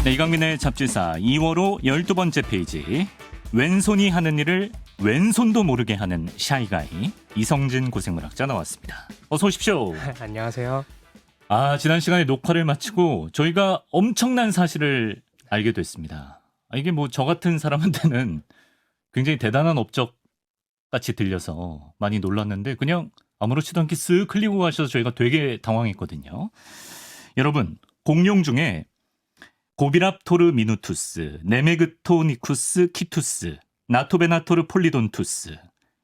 네, 이강민의 잡지사 2월호 12번째 페이지. 왼손이 하는 일을 왼손도 모르게 하는 샤이가이 이성진 고생물학자 나왔습니다. 어서 오십시오. 안녕하세요. 지난 시간에 녹화를 마치고 저희가 엄청난 사실을 알게 됐습니다. 이게 뭐 저 같은 사람한테는 굉장히 대단한 업적 같이 들려서 많이 놀랐는데 그냥 아무렇지도 않게 쓱 흘리고 가셔서 저희가 되게 당황했거든요. 여러분, 공룡 중에 고비랍토르 미누투스, 네메그토니쿠스 키투스, 나토베나토르 폴리돈투스,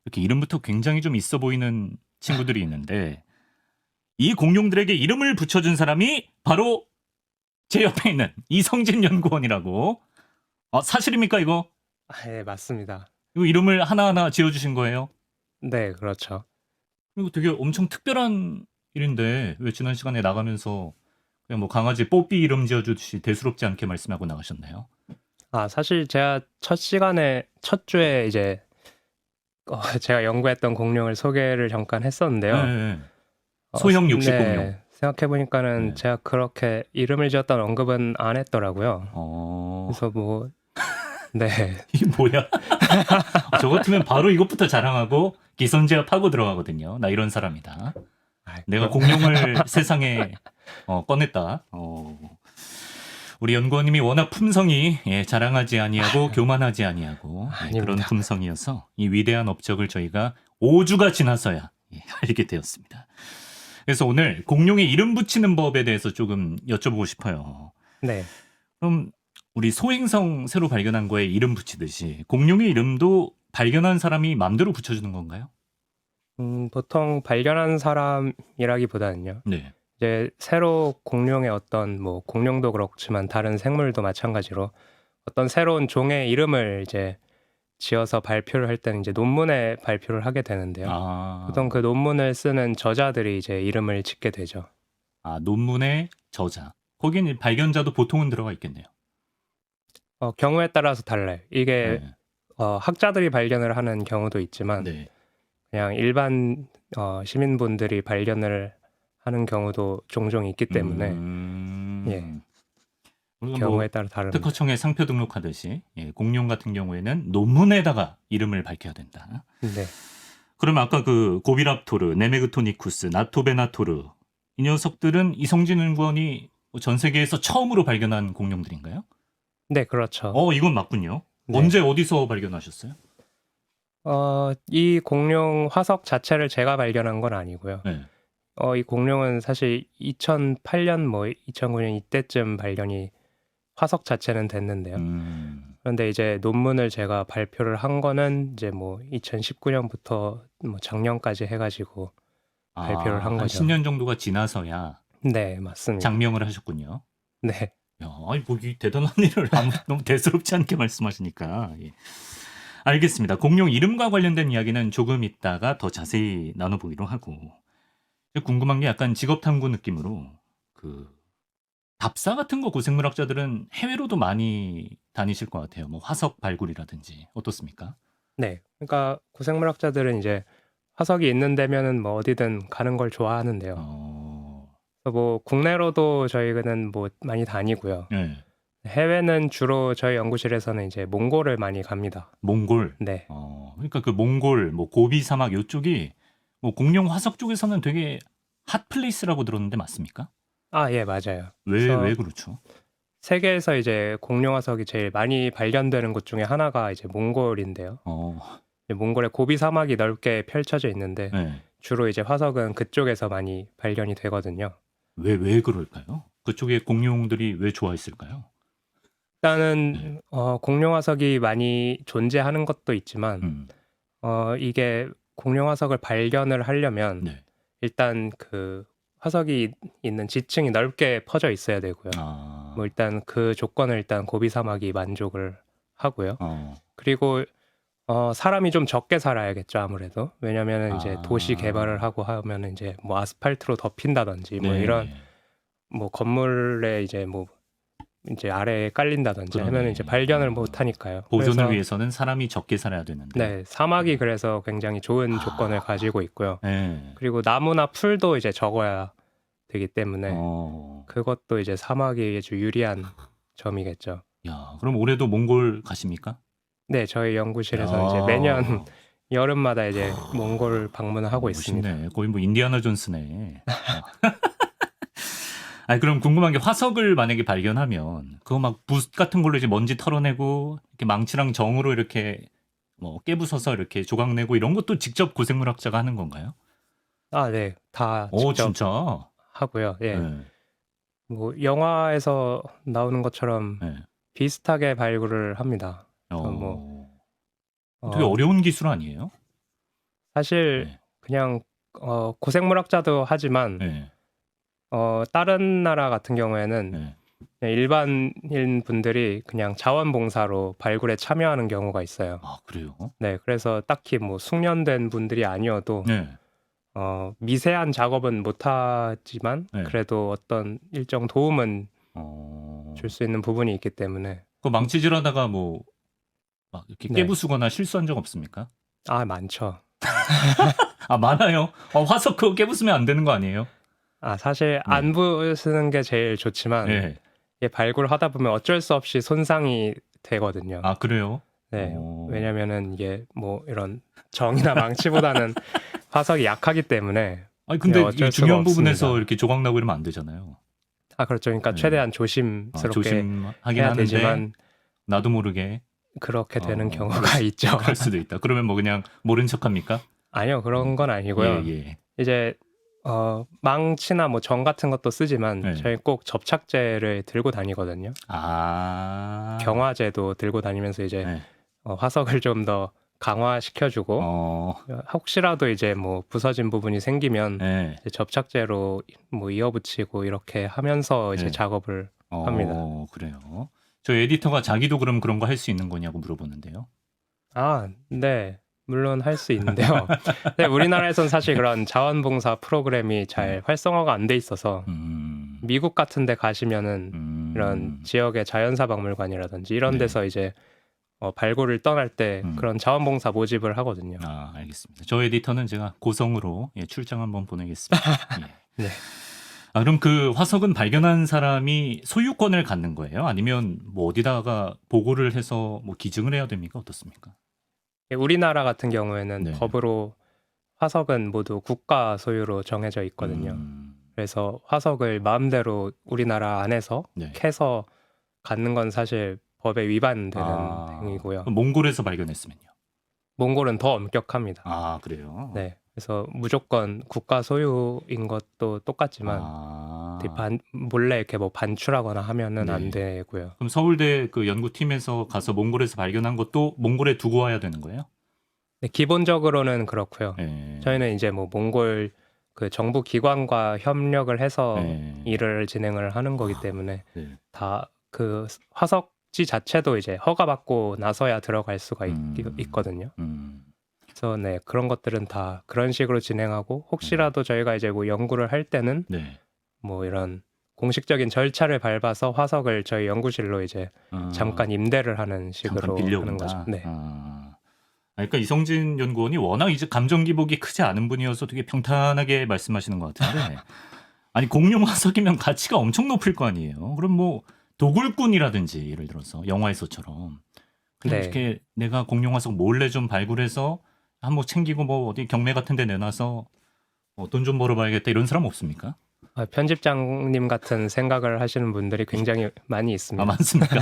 이렇게 이름부터 굉장히 좀 있어 보이는 친구들이 있는데 이 공룡들에게 이름을 붙여준 사람이 바로 제 옆에 있는 이성진 연구원이라고. 사실입니까 이거? 네, 맞습니다. 이거 이름을 하나하나 지어주신 거예요? 네, 그렇죠. 이거 되게 엄청 특별한 일인데 왜 지난 시간에 나가면서 그냥 뭐 강아지 뽀삐 이름 지어주듯이 대수롭지 않게 말씀하고 나가셨나요? 사실 제가 첫 주에 이제 제가 연구했던 공룡을 소개를 잠깐 했었는데요. 네. 소형 육식 공룡. 네, 생각해보니까는 네. 제가 그렇게 이름을 지었던 언급은 안 했더라고요. 그래서 뭐, 네. 이게 뭐야? 저 같으면 바로 이것부터 자랑하고 기선제압 하고 들어가거든요. 나 이런 사람이다. 내가 공룡을 세상에 꺼냈다. 우리 연구원님이 워낙 품성이 자랑하지 아니하고 교만하지 아니하고 그런 품성이어서 이 위대한 업적을 저희가 5주가 지나서야 알게 되었습니다. 그래서 오늘 공룡의 이름 붙이는 법에 대해서 조금 여쭤보고 싶어요. 네. 그럼 우리 소행성 새로 발견한 거에 이름 붙이듯이 공룡의 이름도 발견한 사람이 마음대로 붙여주는 건가요? 보통 발견한 사람이라기보다는요. 네. 이제 새로 공룡의 어떤 뭐 공룡도 그렇지만 다른 생물도 마찬가지로 어떤 새로운 종의 이름을 이제 지어서 발표를 할 때는 이제 논문에 발표를 하게 되는데요. 보통 그 논문을 쓰는 저자들이 이제 이름을 짓게 되죠. 논문의 저자. 거기는 발견자도 보통은 들어가 있겠네요. 경우에 따라서 달라요. 이게 학자들이 발견을 하는 경우도 있지만 그냥 일반 시민분들이 발견을 하는 경우도 종종 있기 때문에 경우에 따라 다릅니다. 특허청에 상표 등록하듯이 공룡 같은 경우에는 논문에다가 이름을 밝혀야 된다. 네. 그럼 아까 그 고비랍토르, 네메그토니쿠스, 나토베나토르 이 녀석들은 이성진 연구원이 전 세계에서 처음으로 발견한 공룡들인가요? 네, 그렇죠. 이건 맞군요. 네. 언제 어디서 발견하셨어요? 이 공룡 화석 자체를 제가 발견한 건 아니고요. 네. 이 공룡은 사실 2008년 2009년 이때쯤 발견이 화석 자체는 됐는데요. 그런데 이제 논문을 제가 발표를 한 거는 이제 2019년부터 작년까지 해가지고 발표를 한 거죠. 10년 정도가 지나서야. 네, 맞습니다. 장명을 하셨군요. 네. 이 대단한 일을 너무 대수롭지 않게 말씀하시니까. 알겠습니다. 공룡 이름과 관련된 이야기는 조금 있다가 더 자세히 나눠보기로 하고. 궁금한 게 약간 직업탐구 느낌으로 답사 같은 거 고생물학자들은 해외로도 많이 다니실 것 같아요. 뭐 화석 발굴이라든지 어떻습니까? 네, 그러니까 고생물학자들은 이제 화석이 있는 데면은 어디든 가는 걸 좋아하는데요. 그래서 국내로도 저희는 많이 다니고요. 네. 해외는 주로 저희 연구실에서는 이제 몽골을 많이 갑니다. 몽골? 네. 그러니까 그 몽골, 고비 사막 이쪽이 공룡 화석 쪽에서는 되게 핫 플레이스라고 들었는데 맞습니까? 예, 맞아요. 왜 그렇죠? 세계에서 이제 공룡 화석이 제일 많이 발견되는 곳 중에 하나가 이제 몽골인데요. 몽골의 고비 사막이 넓게 펼쳐져 있는데 주로 이제 화석은 그쪽에서 많이 발견이 되거든요. 왜 그럴까요? 그쪽에 공룡들이 왜 좋아했을까요? 일단은 공룡 화석이 많이 존재하는 것도 있지만 이게 공룡 화석을 발견을 하려면 일단 그 화석이 있는 지층이 넓게 퍼져 있어야 되고요. 일단 그 조건을 일단 고비 사막이 만족을 하고요. 그리고 사람이 좀 적게 살아야겠죠, 아무래도. 왜냐면은 이제 도시 개발을 하고 하면은 이제 아스팔트로 덮인다든지 이런 건물에 이제 아래에 깔린다든지 하면 이제 발견을 못 하니까요. 보존을 위해서는 사람이 적게 살아야 되는데. 네, 사막이 그래서 굉장히 좋은 조건을 가지고 있고요. 그리고 나무나 풀도 이제 적어야 되기 때문에 그것도 이제 사막이 아주 유리한 점이겠죠. 야, 그럼 올해도 몽골 가십니까? 네, 저희 연구실에서 야. 이제 매년 여름마다 이제 몽골 방문을 하고 있습니다. 멋있네. 거의 뭐 인디아나 존스네. 아니, 그럼 궁금한 게 화석을 만약에 발견하면 그거 막 붓 같은 걸로 이제 먼지 털어내고 이렇게 망치랑 정으로 이렇게 뭐 깨부숴서 이렇게 조각 내고 이런 것도 직접 고생물학자가 하는 건가요? 아, 네, 다 오, 직접 진짜? 하고요. 예, 네. 뭐 영화에서 나오는 것처럼 네. 비슷하게 발굴을 합니다. 그래서 뭐 되게 어려운 기술 아니에요? 사실 네. 그냥 고생물학자도 하지만 네. 다른 나라 같은 경우에는 네. 그냥 일반인 분들이 그냥 자원봉사로 발굴에 참여하는 경우가 있어요. 아, 그래요? 네, 그래서 딱히 뭐 숙련된 분들이 아니어도 네. 미세한 작업은 못하지만 네. 그래도 어떤 일정 도움은 줄 수 있는 부분이 있기 때문에. 그 망치질하다가 뭐 막 이렇게 네. 깨부수거나 실수한 적 없습니까? 아, 많죠. 아, 많아요. 화석 그거 깨부수면 안 되는 거 아니에요? 아, 사실 안 부수는 게 제일 좋지만 네. 이게 발굴하다 보면 어쩔 수 없이 손상이 되거든요. 아, 그래요? 네, 왜냐면은 이게 뭐 이런 정이나 망치보다는 화석이 약하기 때문에. 아니, 근데 네, 어쩔 이 중요한 수가 부분에서 없습니다. 이렇게 조각 나고 이러면 안 되잖아요. 아, 그렇죠. 그러니까 네. 최대한 조심스럽게 조심하긴 해야 하는데 되지만 나도 모르게 그렇게 되는 경우가 있죠. 그럴 수도 있다. 그러면 뭐 그냥 모른 척합니까? 아니요, 그런 건 아니고요. 예. 이제 망치나 뭐 정 같은 것도 쓰지만 네. 저희 꼭 접착제를 들고 다니거든요. 아. 경화제도 들고 다니면서 이제 네. 화석을 좀 더 강화시켜주고 혹시라도 이제 뭐 부서진 부분이 생기면 네. 이제 접착제로 뭐 이어붙이고 이렇게 하면서 이제 네. 작업을 합니다. 그래요. 저 에디터가 자기도 그럼 그런 거 할 수 있는 거냐고 물어보는데요. 아, 네. 물론 할 수 있는데요. 네, 우리나라에선 사실 그런 자원봉사 프로그램이 잘 활성화가 안 돼 있어서 미국 같은 데 가시면은 이런 지역의 자연사 박물관이라든지 이런 데서 이제 발굴을 떠날 때 그런 자원봉사 모집을 하거든요. 아, 알겠습니다. 저 에디터는 제가 고성으로 출장 한번 보내겠습니다. 예. 네. 아, 그럼 그 화석은 발견한 사람이 소유권을 갖는 거예요? 아니면 뭐 어디다가 보고를 해서 뭐 기증을 해야 됩니까? 어떻습니까? 우리나라 같은 경우에는 네. 법으로 화석은 모두 국가 소유로 정해져 있거든요. 그래서 화석을 마음대로 우리나라 안에서 캐서 갖는 건 사실 법에 위반되는 행위고요. 몽골에서 발견했으면요? 몽골은 더 엄격합니다. 아, 그래요? 네. 그래서 무조건 국가 소유인 것도 똑같지만 몰래 이렇게 뭐 반출하거나 하면은 안 되고요. 그럼 서울대 그 연구팀에서 가서 몽골에서 발견한 것도 몽골에 두고 와야 되는 거예요? 네, 기본적으로는 그렇고요. 저희는 이제 뭐 몽골 그 정부 기관과 협력을 해서 일을 진행을 하는 거기 때문에 다 그 화석지 자체도 이제 허가받고 나서야 들어갈 수가 있거든요. 그래서 네, 그런 것들은 다 그런 식으로 진행하고 혹시라도 저희가 이제 뭐 연구를 할 때는 뭐 이런 공식적인 절차를 밟아서 화석을 저희 연구실로 이제 잠깐 임대를 하는 식으로 하는 거죠. 네. 그러니까 이성진 연구원이 워낙 이제 감정 기복이 크지 않은 분이어서 되게 평탄하게 말씀하시는 것 같은데 아니 공룡 화석이면 가치가 엄청 높을 거 아니에요. 그럼 뭐 도굴꾼이라든지 예를 들어서 영화에서처럼 그냥 이렇게 내가 공룡 화석 몰래 좀 발굴해서 한몫 챙기고 뭐 어디 경매 같은 데 내놔서 돈 좀 벌어봐야겠다 이런 사람 없습니까? 편집장님 같은 생각을 하시는 분들이 굉장히 많이 있습니다. 아, 많습니까?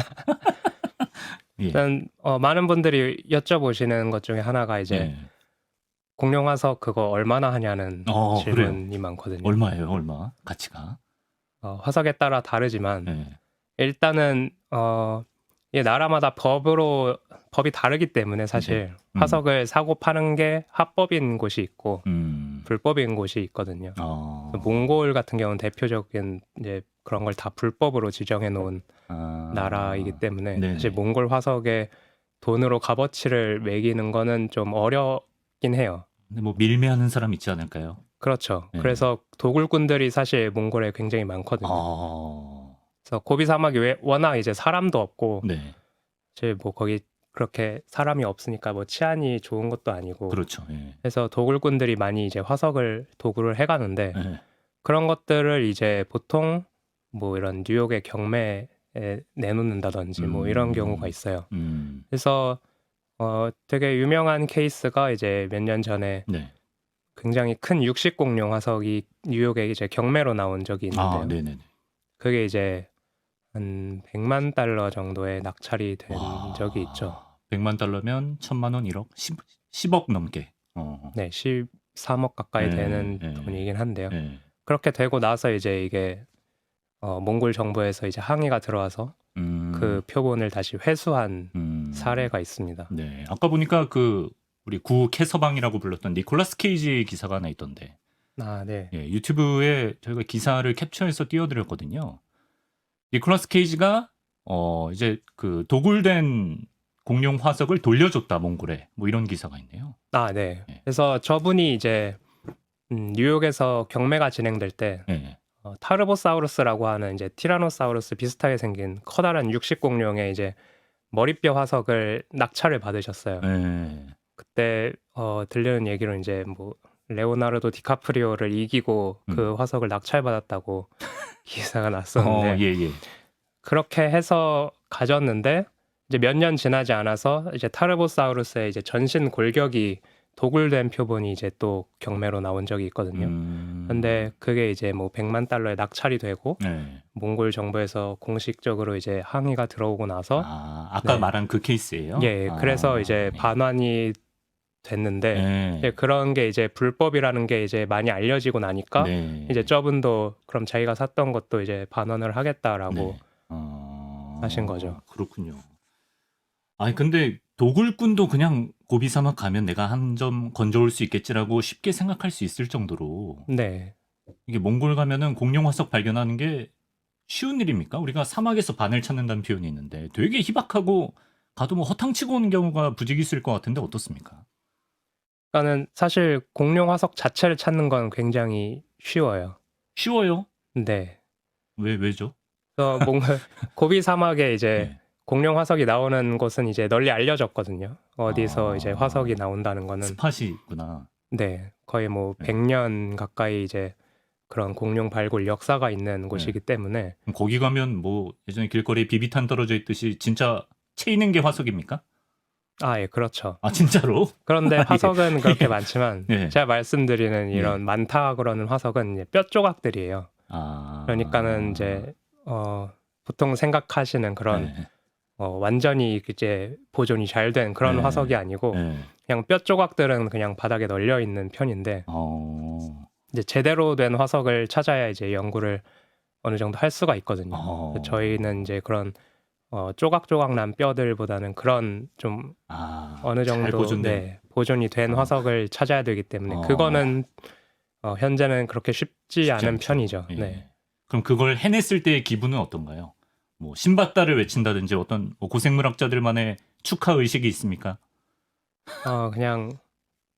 일단 많은 분들이 여쭤보시는 것 중에 하나가 이제 공룡 화석 그거 얼마나 하냐는 질문이 그래요? 많거든요. 얼마예요? 얼마? 가치가? 화석에 따라 다르지만 일단은 이 나라마다 법이 다르기 때문에 사실 화석을 사고 파는 게 합법인 곳이 있고 불법인 곳이 있거든요. 몽골 같은 경우는 대표적인 이제 그런 걸 다 불법으로 지정해 놓은 나라이기 때문에 사실 몽골 화석에 돈으로 값어치를 매기는 거는 좀 어렵긴 해요. 근데 뭐 밀매하는 사람 있지 않을까요? 그렇죠. 그래서 도굴꾼들이 사실 몽골에 굉장히 많거든요. 그래서 고비 사막이 워낙 이제 사람도 없고 이제 뭐 거기 그렇게 사람이 없으니까 뭐 치안이 좋은 것도 아니고 그렇죠. 그래서 도굴꾼들이 많이 이제 화석을 도굴을 해가는데 그런 것들을 이제 보통 뭐 이런 뉴욕의 경매 내놓는다든지 뭐 이런 경우가 있어요. 음. 그래서 되게 유명한 케이스가 이제 몇 년 전에 네. 굉장히 큰 육식 공룡 화석이 뉴욕에 이제 경매로 나온 적이 있는데요. 네네네. 그게 이제 한 100만 달러 정도에 낙찰이 된 적이 있죠. 100만 달러면 1000만 원, 1억, 10억 넘게. 네, 13억 가까이 되는 돈이긴 한데요. 그렇게 되고 나서 이제 이게 몽골 정부에서 이제 항의가 들어와서 그 표본을 다시 회수한 사례가 있습니다. 네, 아까 보니까 그 우리 구 캐서방이라고 불렀던 니콜라스 케이지 기사가 하나 있던데. 네. 예, 유튜브에 저희가 기사를 capture해서 띄워드렸거든요. 니콜라스 케이지가 이제 그 도굴된 공룡 화석을 돌려줬다 몽골에, 뭐 이런 기사가 있네요. 네. 그래서 저분이 이제 뉴욕에서 경매가 진행될 때 타르보사우루스라고 하는 이제 티라노사우루스 비슷하게 생긴 커다란 육식 공룡의 이제 머리뼈 화석을 낙찰을 받으셨어요. 그때 들리는 얘기로 이제 뭐 레오나르도 디카프리오를 이기고 그 화석을 낙찰받았다고 기사가 났었는데 그렇게 해서 가졌는데 이제 몇 년 지나지 않아서 이제 타르보사우루스의 이제 전신 골격이 도굴된 표본이 이제 또 경매로 나온 적이 있거든요. 근데 그게 이제 뭐 100만 달러에 낙찰이 되고 몽골 정부에서 공식적으로 이제 항의가 들어오고 나서 아까 말한 그 케이스예요? 그래서 이제 반환이 됐는데 그런 게 이제 불법이라는 게 이제 많이 알려지고 나니까 이제 저분도 그럼 자기가 샀던 것도 이제 반환을 하겠다라고 하신 거죠. 그렇군요. 아니 근데 도굴꾼도 그냥 고비 사막 가면 내가 한 점 건져올 수 있겠지라고 쉽게 생각할 수 있을 정도로 이게 몽골 가면은 공룡 화석 발견하는 게 쉬운 일입니까? 우리가 사막에서 바늘 찾는다는 표현이 있는데 되게 희박하고 가도 뭐 허탕치고 오는 경우가 부지기 있을 것 같은데 어떻습니까? 그러니까는 사실 공룡 화석 자체를 찾는 건 굉장히 쉬워요. 쉬워요? 네. 왜죠? 고비 사막에 이제 공룡 화석이 나오는 곳은 이제 널리 알려졌거든요. 어디서 이제 화석이 나온다는 거는 스팟이 있구나. 네, 거의 뭐 100년 가까이 이제 그런 공룡 발굴 역사가 있는 곳이기 때문에 거기 가면 뭐 예전에 길거리에 비비탄 떨어져 있듯이 진짜 채 있는 게 화석입니까? 예, 그렇죠. 진짜로? 그런데 화석은 그렇게 많지만 제가 말씀드리는 이런 많다 그러는 화석은 이제 뼈 조각들이에요. 그러니까는 이제 보통 생각하시는 그런 완전히 이제 보존이 잘 된 그런 화석이 아니고 그냥 뼈 조각들은 그냥 바닥에 널려 있는 편인데 이제 제대로 된 화석을 찾아야 이제 연구를 어느 정도 할 수가 있거든요. 저희는 이제 그런 조각조각 난 뼈들보다는 그런 좀 어느 정도 보존이 된 화석을 찾아야 되기 때문에 그거는 현재는 그렇게 쉽지 않은 편이죠. 그럼 그걸 해냈을 때의 기분은 어떤가요? 뭐 신받다를 외친다든지 어떤 고생물학자들만의 축하 의식이 있습니까? 그냥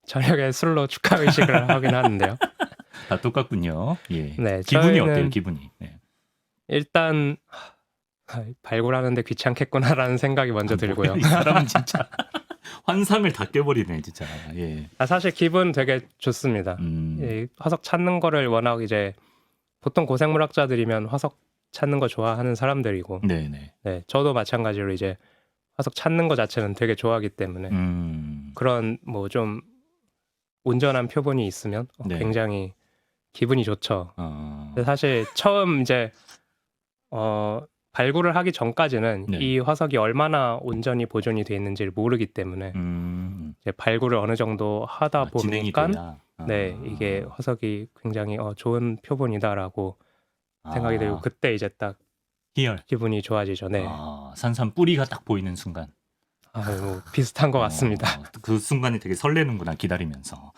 저녁에 술로 축하 의식을 하긴 하는데요. 다 똑같군요. 기분이 저희는 어때요? 기분이? 일단 발굴하는데 귀찮겠구나라는 생각이 먼저 들고요. 이 사람은 진짜 환상을 다 깨버리네, 진짜. 사실 기분 되게 좋습니다. 화석 찾는 거를 워낙 이제 보통 고생물학자들이면 화석 찾는 거 좋아하는 사람들이고, 저도 마찬가지로 이제 화석 찾는 거 자체는 되게 좋아하기 때문에 그런 뭐 좀 온전한 표본이 있으면 굉장히 기분이 좋죠. 근데 사실 처음 이제 발굴을 하기 전까지는 이 화석이 얼마나 온전히 보존이 돼 있는지를 모르기 때문에 이제 발굴을 어느 정도 하다 보니까 이게 화석이 굉장히 좋은 표본이다라고 생각이 들고 그때 이제 딱 기분이 좋아지죠. 산산 뿌리가 딱 보이는 순간. 뭐 비슷한 것 같습니다. 그 순간이 되게 설레는구나, 기다리면서.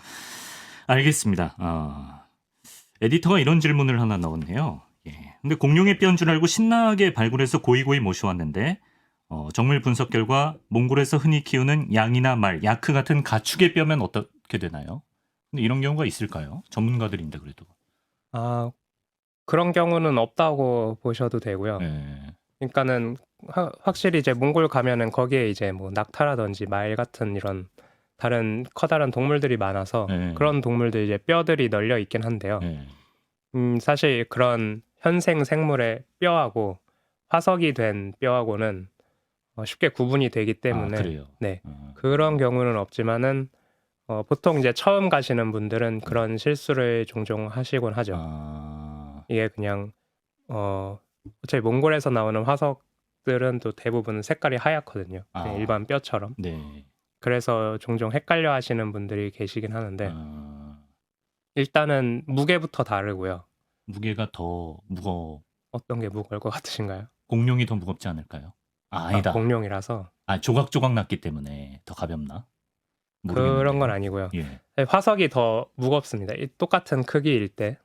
알겠습니다. 에디터가 이런 질문을 하나 넣었네요. 근데 공룡의 뼈인 줄 알고 신나게 발굴해서 고이고이 모셔왔는데 정밀 분석 결과 몽골에서 흔히 키우는 양이나 말, 야크 같은 가축의 뼈면 어떻게 되나요? 근데 이런 경우가 있을까요? 전문가들인데 그래도. 그런 경우는 없다고 보셔도 되고요. 그러니까는 확실히 이제 몽골 가면은 거기에 이제 뭐 낙타라든지 말 같은 이런 다른 커다란 동물들이 많아서 그런 동물들 이제 뼈들이 널려 있긴 한데요. 사실 그런 현생 생물의 뼈하고 화석이 된 뼈하고는 쉽게 구분이 되기 때문에 그래요. 네. 그런 경우는 없지만은 보통 이제 처음 가시는 분들은 그런 실수를 종종 하시곤 하죠. 이게 그냥 어차피 몽골에서 나오는 화석들은 또 대부분 색깔이 하얗거든요. 그냥 일반 뼈처럼. 네. 그래서 종종 헷갈려 하시는 분들이 계시긴 하는데 일단은 무게부터 다르고요. 무게가 더 어떤 게 무거울 것 같으신가요? 공룡이 더 무겁지 않을까요? 아니다. 공룡이라서. 조각조각 났기 때문에 더 가볍나? 그런 건 모르겠는데요. 아니고요. 예. 화석이 더 무겁습니다. 똑같은 크기일 때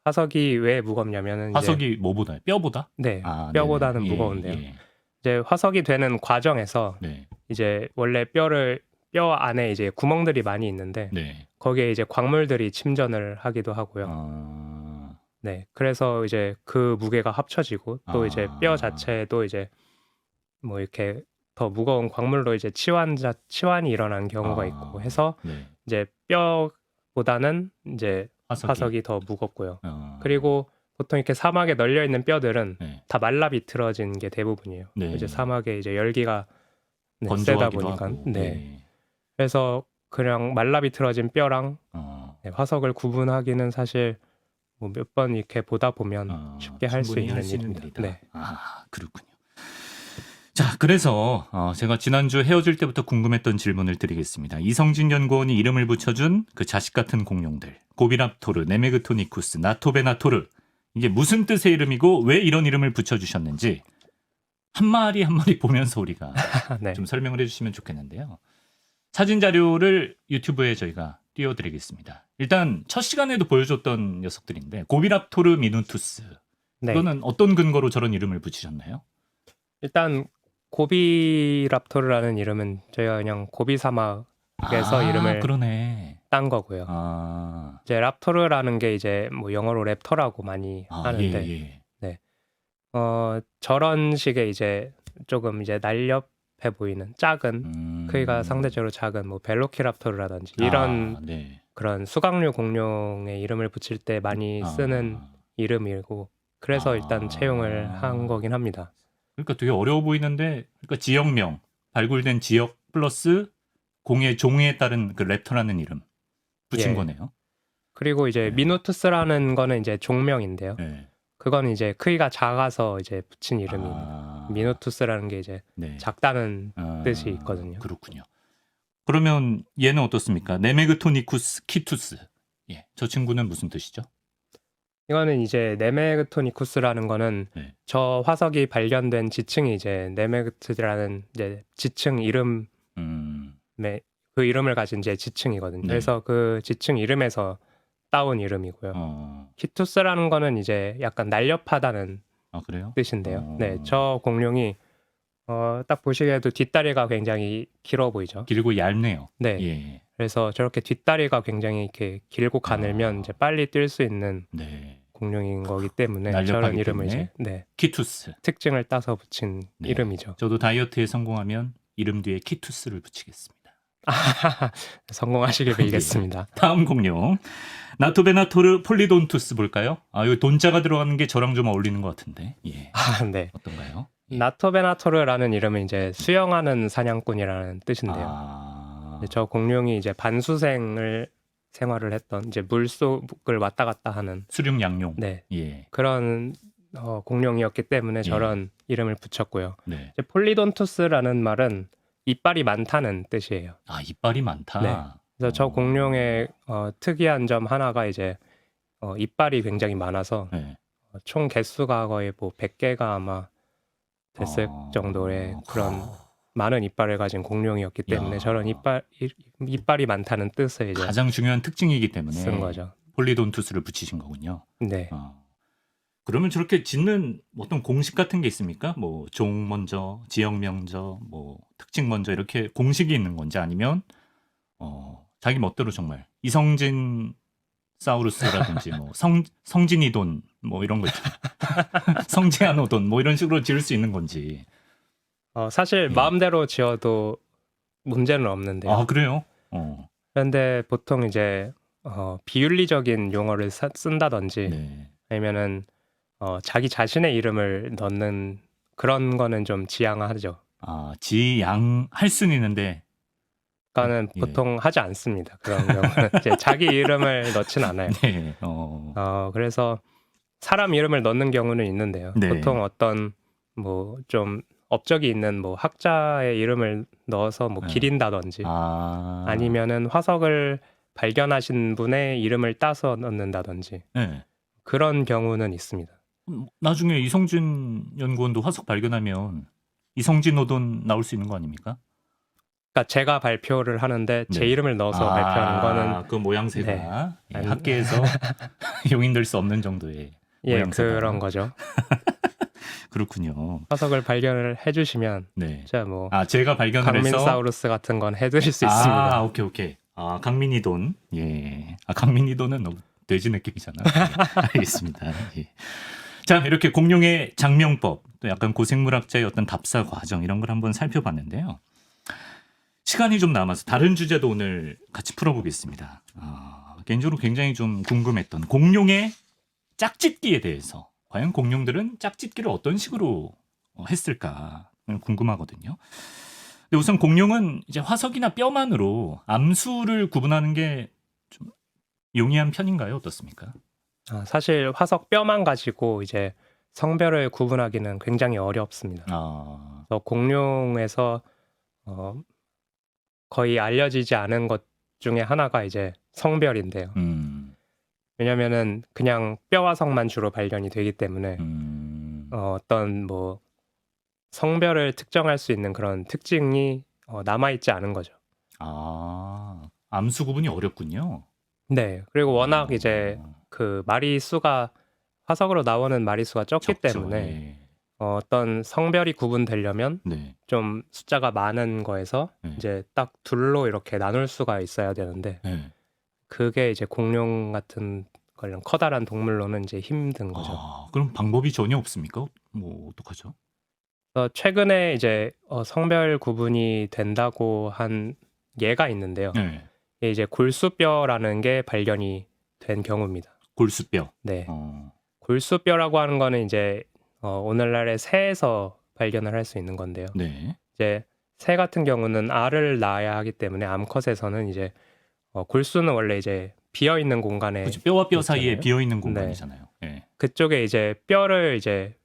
화석이 왜 무겁냐면은 화석이 뭐보다 뼈보다? 네, 뼈보다는 네네. 무거운데요. 예. 이제 화석이 되는 과정에서 네. 이제 원래 뼈 안에 이제 구멍들이 많이 있는데 네. 거기에 이제 광물들이 침전을 하기도 하고요. 네, 그래서 이제 그 무게가 합쳐지고 또 이제 뼈 자체도 이제 뭐 이렇게 더 무거운 광물로 이제 치환이 일어난 경우가 있고 해서 네. 이제 뼈보다는 이제 화석이 더 무겁고요. 그리고 보통 이렇게 사막에 널려 있는 뼈들은 네. 다 말라 비틀어진 게 대부분이에요. 네. 이제 사막에 이제 열기가 세다 건조하기도 보니까 하고. 네. 그래서 그냥 말라 비틀어진 뼈랑 화석을 구분하기는 사실 뭐 몇 번 이렇게 보다 보면 쉽게 할 수 있는 일입니다. 네. 그렇군요. 자, 그래서 제가 지난주 헤어질 때부터 궁금했던 질문을 드리겠습니다. 이성진 연구원이 이름을 붙여준 그 자식 같은 공룡들, 고비랍토르, 네메그토니쿠스, 나토베나토르, 이게 무슨 뜻의 이름이고 왜 이런 이름을 붙여주셨는지 한 마리 한 마리 보면서 우리가 네. 좀 설명을 해주시면 좋겠는데요. 사진 자료를 유튜브에 저희가 띄워드리겠습니다. 일단 첫 시간에도 보여줬던 녀석들인데 고비랍토르 미누투스, 네. 이거는 어떤 근거로 저런 이름을 붙이셨나요? 일단 고비랍토르라는 이름은 저희가 그냥 고비 사막에서 이름을 딴 거고요. 이제 랍토르라는 게 이제 뭐 영어로 랩터라고 많이 하는데, 예. 네, 저런 식의 이제 조금 이제 날렵해 보이는 작은 크기가 상대적으로 작은 뭐 벨로키랍토르라든지 이런 네. 그런 수각류 공룡의 이름을 붙일 때 많이 쓰는 이름이고, 그래서 일단 채용을 한 거긴 합니다. 그러니까 되게 어려워 보이는데, 그러니까 지역명, 발굴된 지역 플러스 공의 종에 따른 그 랩터라는 이름 붙인 거네요. 그리고 이제 미누투스라는 거는 이제 종명인데요. 그건 이제 크기가 작아서 이제 붙인 이름입니다. 미누투스라는 게 이제 작다는 뜻이 있거든요. 그렇군요. 그러면 얘는 어떻습니까? 네메그토니쿠스 키투스. 예, 저 친구는 무슨 뜻이죠? 이거는 이제 네메그토니쿠스라는 거는 저 화석이 발견된 지층이 이제 네메그트라는 이제 지층 이름의 그 이름을 가진 이제 지층이거든요. 그래서 그 지층 이름에서 따온 이름이고요. 키투스라는 거는 이제 약간 날렵하다는 뜻인데요. 네, 저 공룡이 딱 보시기에도 뒷다리가 굉장히 길어 보이죠. 길고 얇네요. 네. 예. 그래서 저렇게 뒷다리가 굉장히 이렇게 길고 가늘면 이제 빨리 뛸 수 있는 공룡인 거기 때문에 저런 이름을 이제 키투스 특징을 따서 붙인 이름이죠. 저도 다이어트에 성공하면 이름 뒤에 키투스를 붙이겠습니다. 성공하시길 빌겠습니다. 다음 공룡 나토베나토르 폴리돈투스 볼까요? 여기 돈자가 들어가는 게 저랑 좀 어울리는 것 같은데. 예. 네. 어떤가요? 나토베나토르라는 이름은 이제 수영하는 사냥꾼이라는 뜻인데요. 저 공룡이 이제 반수생을 생활을 했던 이제 물속을 왔다 갔다 하는 수륙 양용. 그런 공룡이었기 때문에 저런 이름을 붙였고요. 이제 폴리돈투스라는 말은 이빨이 많다는 뜻이에요. 이빨이 많다. 네. 그래서 저 공룡의 특이한 점 하나가 이제 이빨이 굉장히 많아서 총 개수가 거의 뭐 100개가 아마 됐을 정도의 그런 많은 이빨을 가진 공룡이었기 때문에 저런 이빨이 많다는 뜻을 이제 가장 중요한 특징이기 때문에 쓴 거죠. 폴리돈투스를 붙이신 거군요. 네. 그러면 저렇게 짓는 어떤 공식 같은 게 있습니까? 뭐 종 먼저, 지역 명저, 뭐 특징 먼저 이렇게 공식이 있는 건지 아니면 자기 멋대로 정말 이성진 사우루스라든지 뭐 성진이돈 뭐 이런 거 있죠. 성지아노돈 뭐 이런 식으로 지을 수 있는 건지. 사실 마음대로 지어도 문제는 없는데요. 그래요? 그런데 보통 이제 비윤리적인 용어를 쓴다든지 아니면은 자기 자신의 이름을 넣는 그런 거는 좀 지양하죠. 아, 지양할 수는 있는데 그러니까는 예. 보통 하지 않습니다. 그런 경우는 이제 자기 이름을 넣진 않아요. 네. 그래서 사람 이름을 넣는 경우는 있는데요. 네. 보통 어떤 뭐 좀 업적이 있는 뭐 학자의 이름을 넣어서 뭐 네. 기린다든지 아니면은 화석을 발견하신 분의 이름을 따서 넣는다든지 네. 그런 경우는 있습니다. 나중에 이성진 연구원도 화석 발견하면 이성진 노돈 나올 수 있는 거 아닙니까? 그러니까 제가 발표를 하는데 제 네. 이름을 넣어서 발표하는 거는 그 모양새가 네. 학계에서 용인될 수 없는 정도의 모양새다. 그런 거죠. 그렇군요. 화석을 발견을 해주시면 네. 제가 뭐 제가 발견을 해서 강민사우루스 같은 건 해드릴 수 있습니다. 오케이. 강민이 돈. 예. 강민이 돈은 너무 돼지 느낌이잖아. 예. 알겠습니다. 예. 자, 이렇게 공룡의 장명법, 또 약간 고생물학자의 어떤 답사 과정 이런 걸 한번 살펴봤는데요. 시간이 좀 남아서 다른 주제도 오늘 같이 풀어보겠습니다. 개인적으로 굉장히 좀 궁금했던 공룡의 짝짓기에 대해서 과연 공룡들은 짝짓기를 어떤 식으로 했을까 궁금하거든요. 근데 우선 공룡은 이제 화석이나 뼈만으로 암수를 구분하는 게 좀 용이한 편인가요? 어떻습니까? 사실 화석 뼈만 가지고 이제 성별을 구분하기는 굉장히 어렵습니다. 그래서 공룡에서 거의 알려지지 않은 것 중에 하나가 이제 성별인데요. 왜냐면은 그냥 뼈 화석만 주로 발견이 되기 때문에 어떤 뭐 성별을 특정할 수 있는 그런 특징이 남아있지 않은 거죠. 암수 구분이 어렵군요. 네. 그리고 워낙 이제 그 마리수가 화석으로 나오는 마리수가 적기 때문에 예. 어떤 성별이 구분되려면 네. 좀 숫자가 많은 거에서 네. 이제 딱 둘로 이렇게 나눌 수가 있어야 되는데 네. 그게 이제 공룡 같은 그런 커다란 동물로는 이제 힘든 거죠. 그럼 방법이 전혀 없습니까? 뭐 어떡하죠? 최근에 이제 성별 구분이 된다고 한 예가 있는데요. 네. 이게 이제 골수뼈라는 게 발견이 된 경우입니다. 골수뼈. 네. 골수뼈라고 하는 거는 이제 오늘날의 새에서 발견을 할 수 있는 건데요. 네. 이제 새 같은 경우는 알을 낳아야 하기 때문에 암컷에서는 이제 골수는 원래 이제 비어 있는 공간에 그치, 뼈와 뼈 사이에 있잖아요. 비어 있는 공간이잖아요. 네. 그쪽에 이제 뼈를 이제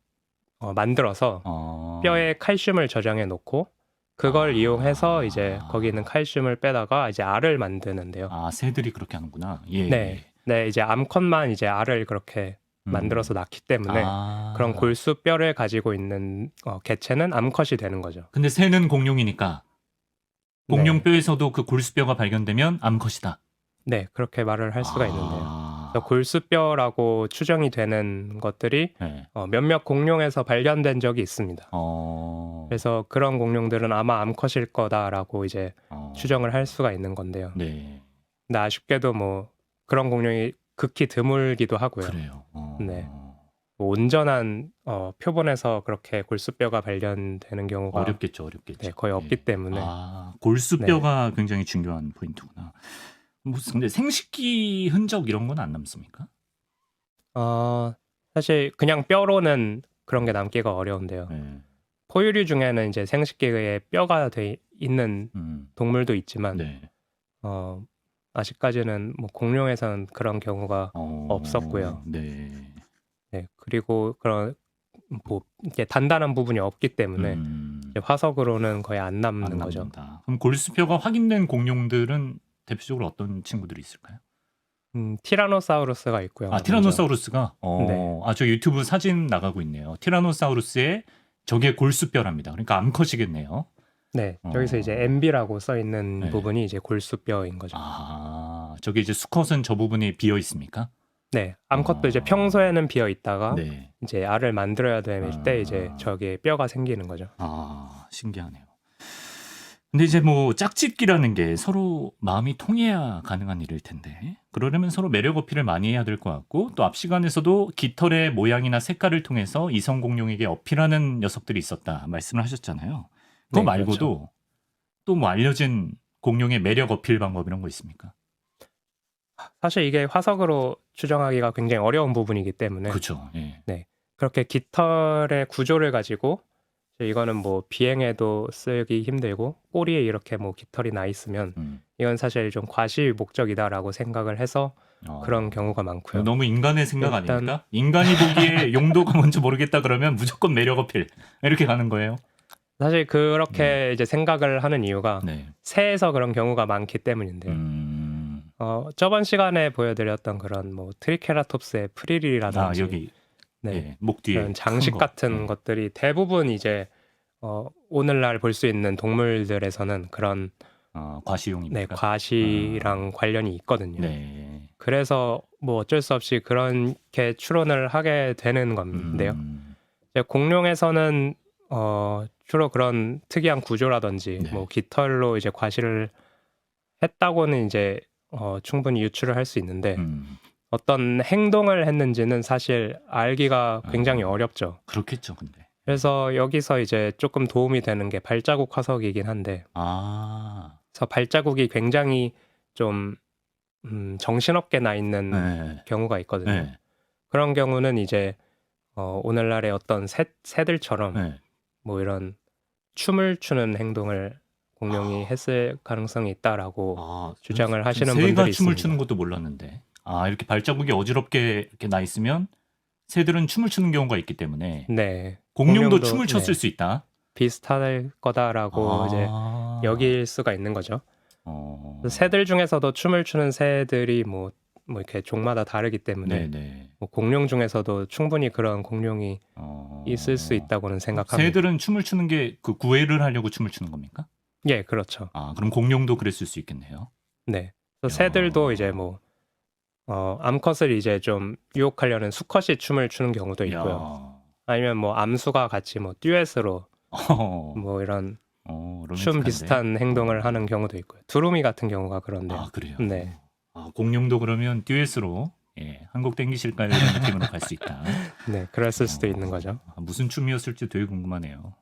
만들어서 뼈에 칼슘을 저장해 놓고 그걸 이용해서 이제 거기 있는 칼슘을 빼다가 이제 알을 만드는데요. 새들이 그렇게 하는구나. 예. 네, 이제 암컷만 이제 알을 그렇게 만들어서 낳기 때문에 그런 골수뼈를 가지고 있는 개체는 암컷이 되는 거죠. 근데 새는 공룡이니까 공룡 뼈에서도 그 골수뼈가 발견되면 암컷이다. 네, 그렇게 말을 할 수가 있는데요. 골수뼈라고 추정이 되는 것들이 몇몇 공룡에서 발견된 적이 있습니다. 그래서 그런 공룡들은 아마 암컷일 거다라고 이제 추정을 할 수가 있는 건데요. 네. 근데 아쉽게도 뭐 그런 공룡이 극히 드물기도 하고요. 그래요. 네. 뭐 온전한 표본에서 그렇게 골수뼈가 발견되는 경우가 어렵겠죠. 네, 거의 없기 때문에 골수뼈가 굉장히 중요한 포인트구나. 근데 생식기 흔적 이런 건 안 남습니까? 사실 그냥 뼈로는 그런 게 남기가 어려운데요. 포유류 중에는 이제 생식기에 뼈가 돼 있는 동물도 있지만 아직까지는 뭐 공룡에서는 그런 경우가 없었고요. 네. 그리고 그런 뭐 이렇게 단단한 부분이 없기 때문에 이제 화석으로는 거의 안 남는 거죠. 그럼 골수뼈가 확인된 공룡들은 대표적으로 어떤 친구들이 있을까요? 티라노사우루스가 있고요. 티라노사우루스가 저 유튜브 사진 나가고 있네요. 티라노사우루스의 저게 골수뼈랍니다. 그러니까 암컷이겠네요. 네, 여기서 이제 MB라고 써 있는 부분이 이제 골수뼈인 거죠. 저게 이제 수컷은 저 부분이 비어 있습니까? 네, 암컷도 이제 평소에는 비어 있다가 이제 알을 만들어야 될 때 이제 저게 뼈가 생기는 거죠. 신기하네요. 근데 이제 뭐 짝짓기라는 게 서로 마음이 통해야 가능한 일일 텐데 그러려면 서로 매력 어필을 많이 해야 될 것 같고 또 앞 시간에서도 깃털의 모양이나 색깔을 통해서 이성 공룡에게 어필하는 녀석들이 있었다 말씀을 하셨잖아요. 그거 말고도 그렇죠. 또 뭐 알려진 공룡의 매력 어필 방법 이런 거 있습니까? 사실 이게 화석으로 추정하기가 굉장히 어려운 부분이기 때문에 그렇죠. 네, 그렇게 깃털의 구조를 가지고 이거는 뭐 비행에도 쓰기 힘들고 꼬리에 이렇게 뭐 깃털이 나 있으면 이건 사실 좀 과시 목적이다라고 생각을 해서 그런 경우가 많고요. 너무 인간의 생각 일단- 아닙니까? 인간이 보기에 용도가 뭔지 모르겠다 그러면 무조건 매력 어필 이렇게 가는 거예요. 사실 그렇게 이제 생각을 하는 이유가 네. 새에서 그런 경우가 많기 때문인데요. 저번 시간에 보여드렸던 그런 뭐 트리케라톱스의 프릴이라든지 여기 네, 예, 목 뒤에 그런 장식 큰 거. 같은 네. 것들이 대부분 이제 오늘날 볼 수 있는 동물들에서는 그런 과시용입니까? 네, 과시랑 관련이 있거든요. 네. 그래서 뭐 어쩔 수 없이 그렇게 추론을 하게 되는 건데요. 이제 공룡에서는 주로 그런 특이한 구조라든지 네. 뭐 깃털로 이제 과시를 했다고는 이제 충분히 유추를 할 수 있는데 어떤 행동을 했는지는 사실 알기가 굉장히 어렵죠. 그렇겠죠, 근데. 그래서 여기서 이제 조금 도움이 되는 게 발자국 화석이긴 한데, 그래서 발자국이 굉장히 좀 정신없게 나 있는 네. 경우가 있거든요. 네. 그런 경우는 이제 오늘날의 어떤 새들처럼 네. 뭐 이런 춤을 추는 행동을 공룡이 했을 가능성이 있다라고 주장을 하시는 분들이 새가 있습니다. 춤을 추는 것도 몰랐는데. 이렇게 발자국이 어지럽게 이렇게 나 있으면 새들은 춤을 추는 경우가 있기 때문에 네, 공룡도 공룡도, 춤을 췄을 네. 수 있다. 비슷할 거다라고 이제 여길 수가 있는 거죠. 새들 중에서도 춤을 추는 새들이 뭐 이렇게 종마다 다르기 때문에 네네. 뭐 공룡 중에서도 충분히 그런 공룡이 있을 수 있다고는 생각합니다. 새들은 춤을 추는 게 그 구애를 하려고 춤을 추는 겁니까? 예, 그렇죠. 그럼 공룡도 그랬을 수 있겠네요. 네. 그래서 새들도 이제 뭐 암컷을 이제 좀 유혹하려는 수컷이 춤을 추는 경우도 있고요. 아니면 뭐 암수가 같이 뭐 듀엣으로 뭐 이런 춤 로맨틱한데? 비슷한 행동을 하는 경우도 있고요. 두루미 같은 경우가 그런데요. 그래요. 네. 공룡도 그러면 듀엣으로 한곡 땡기실까요? 이런 느낌으로 갈 수 있다. 네, 그랬을 수도 있는 거죠. 무슨 춤이었을지 되게 궁금하네요.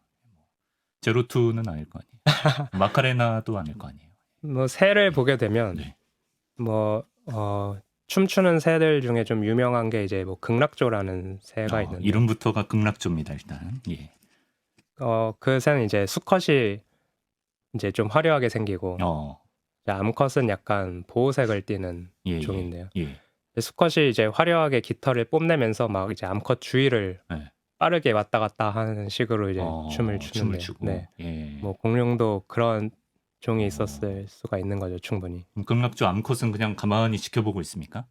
제로투는 아닐 거 아니에요. 마카레나도 아닐 거 아니에요. 뭐 새를 보게 되면 네. 뭐 춤추는 새들 중에 좀 유명한 게 이제 뭐 극락조라는 새가 있는데 이름부터가 극락조입니다. 일단 그 새는 이제 수컷이 이제 좀 화려하게 생기고 암컷은 약간 보호색을 띠는 종인데요. 수컷이 이제 화려하게 깃털을 뽐내면서 막 이제 암컷 주위를 빠르게 왔다 갔다 하는 식으로 이제 춤을 추는데, 네. 뭐 공룡도 그런 종이 있었을 수가 있는 거죠, 충분히. 그럼 극락조 암컷은 그냥 가만히 지켜보고 있습니까?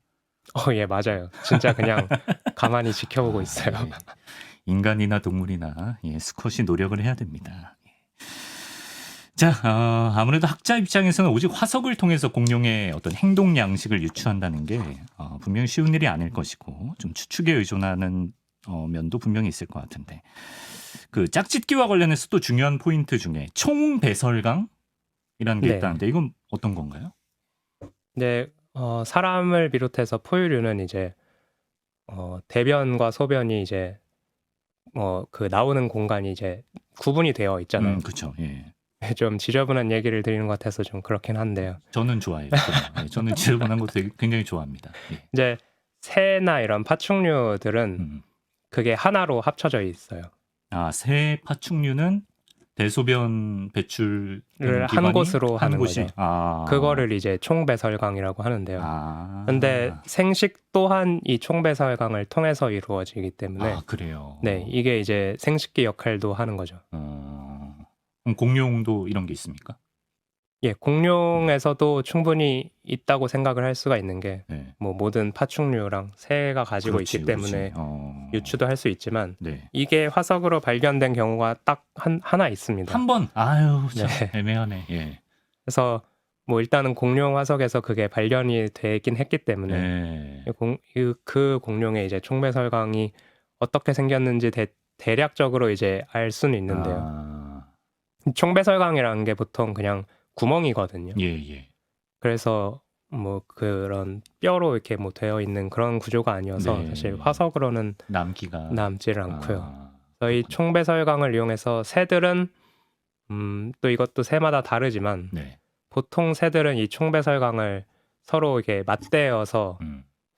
예, 맞아요. 진짜 그냥 가만히 지켜보고 있어요. 인간이나 동물이나 수컷이 노력을 해야 됩니다. 자, 아무래도 학자 입장에서는 오직 화석을 통해서 공룡의 어떤 행동 양식을 유추한다는 게 분명히 쉬운 일이 아닐 것이고 좀 추측에 의존하는 면도 분명히 있을 것 같은데 그 짝짓기와 관련해서도 중요한 포인트 중에 총배설강이라는 게 있다는데 이건 어떤 건가요? 네, 사람을 비롯해서 포유류는 이제 대변과 소변이 이제 그 나오는 공간이 이제 구분이 되어 있잖아요. 그렇죠. 예. 좀 지저분한 얘기를 드리는 것 같아서 좀 그렇긴 한데요. 저는 좋아해요. 저는 지저분한 거 굉장히 좋아합니다. 이제 새나 이런 파충류들은 그게 하나로 합쳐져 있어요. 새 파충류는 대소변 배출을 한 곳으로 하는 곳이? 거죠. 그거를 이제 총배설강이라고 하는데요. 근데 생식 또한 이 총배설강을 통해서 이루어지기 때문에 그래요. 네, 이게 이제 생식기 역할도 하는 거죠. 그럼 공룡도 이런 게 있습니까? 예, 공룡에서도 충분히 있다고 생각을 할 수가 있는 게 뭐 모든 파충류랑 새가 가지고 있기 때문에 유추도 할 수 있지만 이게 화석으로 발견된 경우가 딱 하나 있습니다. 한 번? 아유, 참 애매하네. 예. 그래서 뭐 일단은 공룡 화석에서 그게 발견이 되긴 했기 때문에 그 공룡의 이제 총배설강이 어떻게 생겼는지 대략적으로 이제 알 수는 있는데요. 총배설강이라는 게 보통 그냥 구멍이거든요. 그래서 뭐 그런 뼈로 이렇게 뭐 되어 있는 그런 구조가 아니어서 사실 화석으로는 남지를 않고요. 그래서 이 총배설강을 이용해서 새들은 또 이것도 새마다 다르지만 보통 새들은 이 총배설강을 서로 이렇게 맞대어서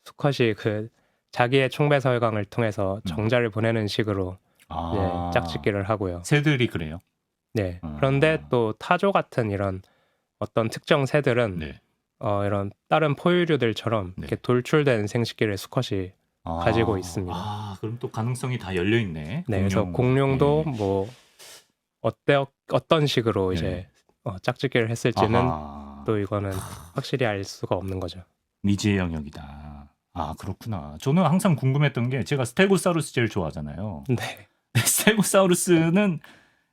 수컷이 그 자기의 총배설강을 통해서 정자를 보내는 식으로 짝짓기를 하고요. 새들이 그래요? 네. 그런데 또 타조 같은 이런 어떤 특정 새들은 이런 다른 포유류들처럼 이렇게 돌출된 생식기를 수컷이 가지고 있습니다. 그럼 또 가능성이 다 열려 있네. 네, 그래서 공룡도 뭐 어떤 식으로 이제 짝짓기를 했을지는 또 이거는 확실히 알 수가 없는 거죠. 미지의 영역이다. 그렇구나. 저는 항상 궁금했던 게 제가 스테고사우루스 제일 좋아하잖아요. 네. 스테고사우루스는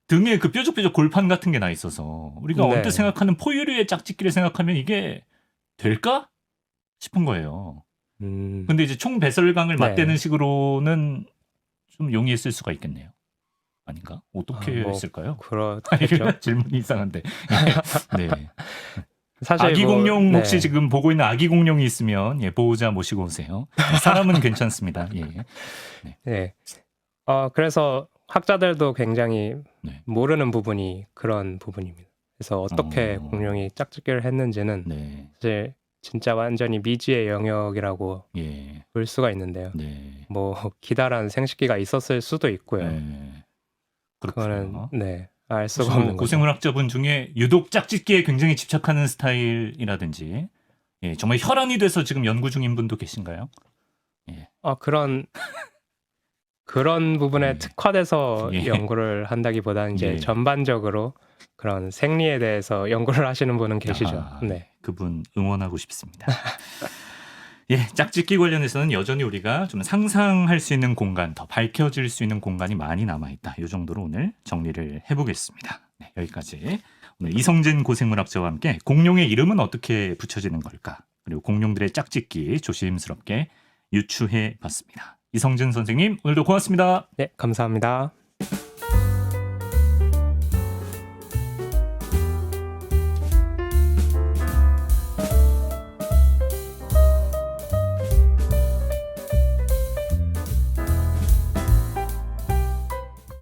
등에 그 뾰족뾰족 골판 같은 게 나 있어서 우리가 언뜻 생각하는 포유류의 짝짓기를 생각하면 이게 될까 싶은 거예요. 근데 이제 총 배설강을 맞대는 식으로는 좀 용이했을 수가 있겠네요. 아닌가? 어떻게 했을까요? 그렇겠죠. 질문이 이상한데. 네. 사실 아기 공룡 혹시 지금 보고 있는 아기 공룡이 있으면 보호자 모시고 오세요. 사람은 괜찮습니다. 네. 그래서 학자들도 굉장히 모르는 부분이 그런 부분입니다. 그래서 어떻게 공룡이 짝짓기를 했는지는 사실 진짜 완전히 미지의 영역이라고 볼 수가 있는데요. 뭐 기다란 생식기가 있었을 수도 있고요. 그거는 알 수가 없는 거죠. 고생물학자분 중에 유독 짝짓기에 굉장히 집착하는 스타일이라든지 정말 혈안이 돼서 지금 연구 중인 분도 계신가요? 그런 부분에 특화돼서 연구를 한다기보다는 이제 전반적으로 그런 생리에 대해서 연구를 하시는 분은 계시죠. 그분 응원하고 싶습니다. 짝짓기 관련해서는 여전히 우리가 좀 상상할 수 있는 공간, 더 밝혀질 수 있는 공간이 많이 남아있다. 이 정도로 오늘 정리를 해보겠습니다. 여기까지 오늘 이성진 고생물학자와 함께 공룡의 이름은 어떻게 붙여지는 걸까? 그리고 공룡들의 짝짓기 조심스럽게 유추해 봤습니다. 이성진 선생님, 오늘도 고맙습니다. 네, 감사합니다.